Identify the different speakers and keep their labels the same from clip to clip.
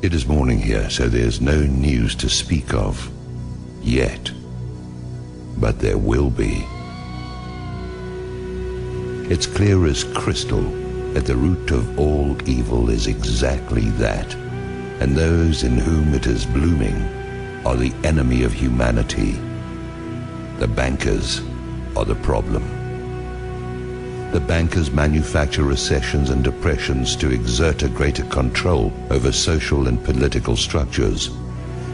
Speaker 1: It is morning here, so there's no news to speak of yet. But there will be. It's clear as crystal that the root of all evil is exactly that, and those in whom it is blooming are the enemy of humanity. The bankers are the problem. The bankers manufacture recessions and depressions to exert a greater control over social and political structures.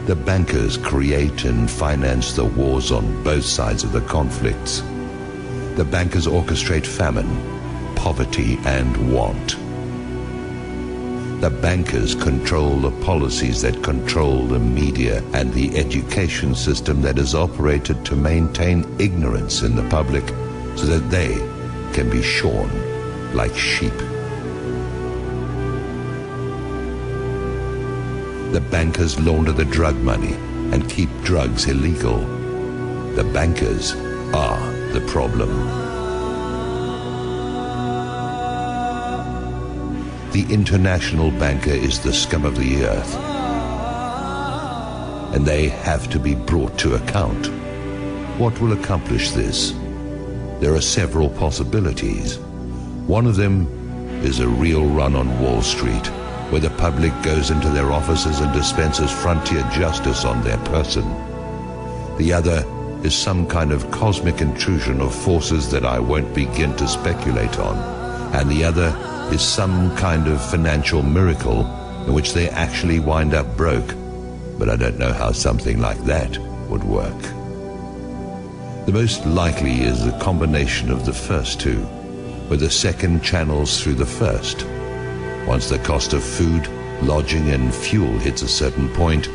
Speaker 1: The bankers create and finance the wars on both sides of the conflicts. The bankers orchestrate famine, poverty, and want. The bankers control the policies that control the media and the education system that is operated to maintain ignorance in the public so that they can be shorn like sheep. The bankers launder the drug money and keep drugs illegal. The bankers are the problem. The international banker is the scum of the earth, and they have to be brought to account. What will accomplish this? There are several possibilities. One of them is a real run on Wall Street, where the public goes into their offices and dispenses frontier justice on their person. The other is some kind of cosmic intrusion of forces that I won't begin to speculate on. And the other is some kind of financial miracle in which they actually wind up broke. But I don't know how something like that would work. The most likely is a combination of the first two, where the second channels through the first. Once the cost of food, lodging, and fuel hits a certain point,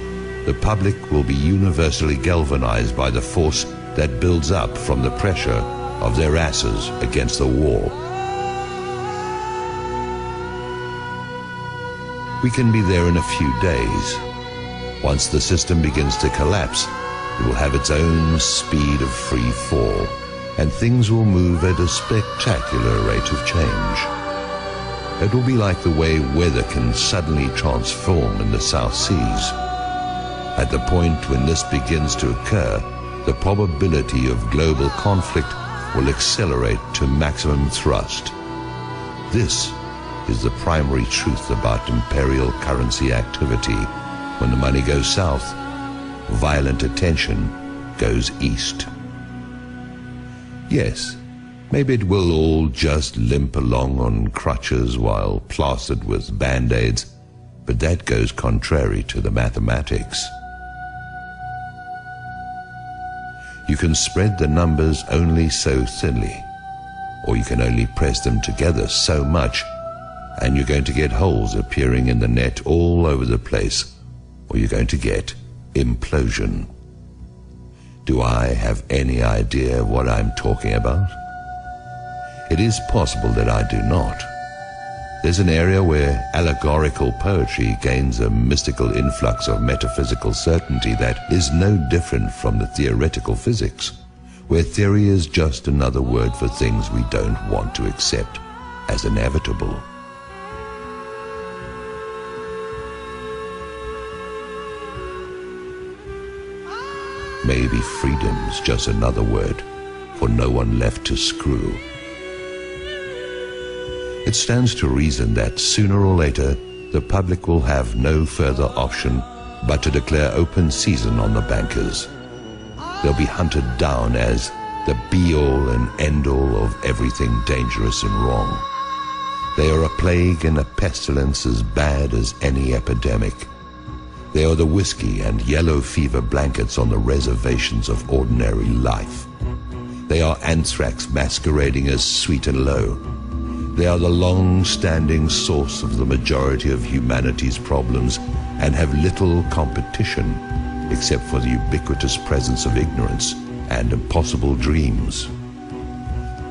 Speaker 1: the public will be universally galvanized by the force that builds up from the pressure of their asses against the wall. We can be there in a few days. Once the system begins to collapse, it will have its own speed of free fall, and things will move at a spectacular rate of change. It will be like the way weather can suddenly transform in the South Seas. At the point when this begins to occur, the probability of global conflict will accelerate to maximum thrust. This is the primary truth about imperial currency activity. When the money goes south, violent attention goes east. Yes, maybe it will all just limp along on crutches while plastered with band-aids, but that goes contrary to the mathematics. You can spread the numbers only so thinly, or you can only press them together so much, and you're going to get holes appearing in the net all over the place, or you're going to get implosion. Do I have any idea what I'm talking about? It is possible that I do not. There's an area where allegorical poetry gains a mystical influx of metaphysical certainty that is no different from the theoretical physics, where theory is just another word for things we don't want to accept as inevitable. Maybe freedom's just another word for no one left to screw. It stands to reason that sooner or later the public will have no further option but to declare open season on the bankers. They'll be hunted down as the be-all and end-all of everything dangerous and wrong. They are a plague and a pestilence as bad as any epidemic. They are the whiskey and yellow fever blankets on the reservations of ordinary life. They are anthrax masquerading as sweet and low. They are the long-standing source of the majority of humanity's problems and have little competition except for the ubiquitous presence of ignorance and impossible dreams.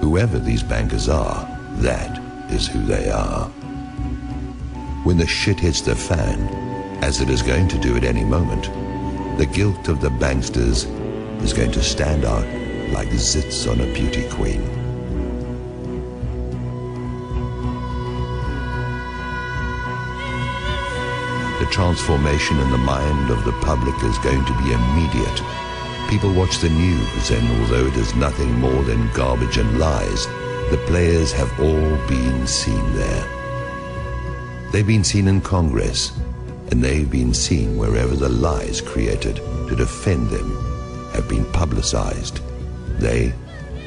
Speaker 1: Whoever these bankers are, that is who they are. When the shit hits the fan, as it is going to do at any moment, the guilt of the banksters is going to stand out like zits on a beauty queen. The transformation in the mind of the public is going to be immediate. People watch the news, and although it is nothing more than garbage and lies, the players have all been seen there. They've been seen in Congress, and they've been seen wherever the lies created to defend them have been publicized. They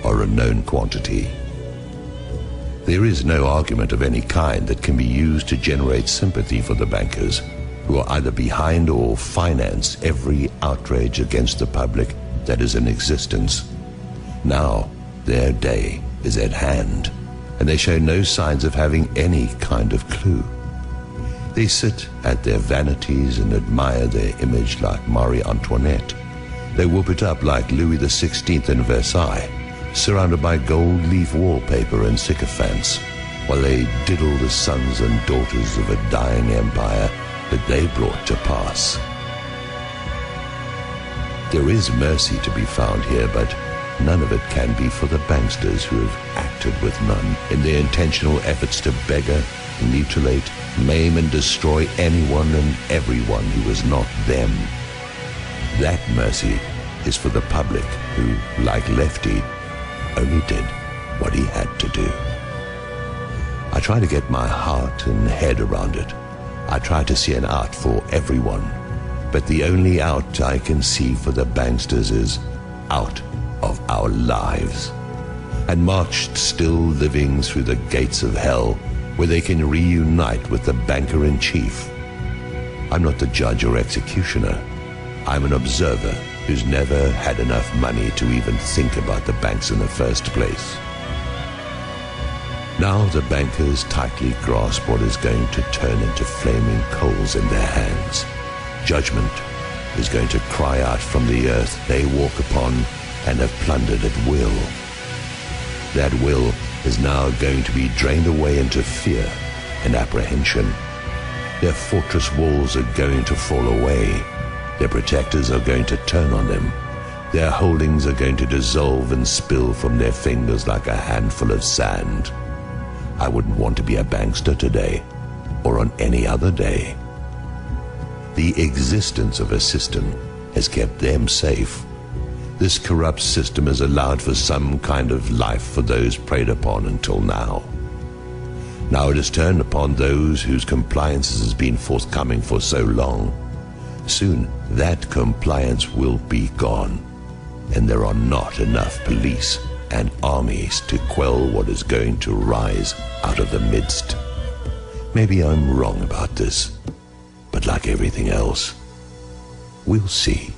Speaker 1: are a known quantity. There is no argument of any kind that can be used to generate sympathy for the bankers, who are either behind or finance every outrage against the public that is in existence. Now, their day is at hand, and they show no signs of having any kind of clue. They sit at their vanities and admire their image like Marie Antoinette. They whoop it up like Louis XVI in Versailles, surrounded by gold leaf wallpaper and sycophants, while they diddle the sons and daughters of a dying empire that they brought to pass. There is mercy to be found here, but none of it can be for the banksters who have acted with none in their intentional efforts to beggar, mutilate, maim and destroy anyone and everyone who is not them. That mercy is for the public who, like Lefty, only did what he had to do. I try to get my heart and head around it. I try to see an out for everyone, but the only out I can see for the banksters is out of our lives, and marched still living through the gates of hell, where they can reunite with the banker-in-chief. I'm not the judge or executioner. I'm an observer who's never had enough money to even think about the banks in the first place. Now the bankers tightly grasp what is going to turn into flaming coals in their hands. Judgment is going to cry out from the earth they walk upon and have plundered at will. That will is now going to be drained away into fear and apprehension. Their fortress walls are going to fall away. Their protectors are going to turn on them. Their holdings are going to dissolve and spill from their fingers like a handful of sand. I wouldn't want to be a bankster today, or on any other day. The existence of a system has kept them safe. This corrupt system has allowed for some kind of life for those preyed upon until now. Now it has turned upon those whose compliance has been forthcoming for so long. Soon that compliance will be gone, and there are not enough police and armies to quell what is going to rise out of the midst. Maybe I'm wrong about this, but like everything else, we'll see.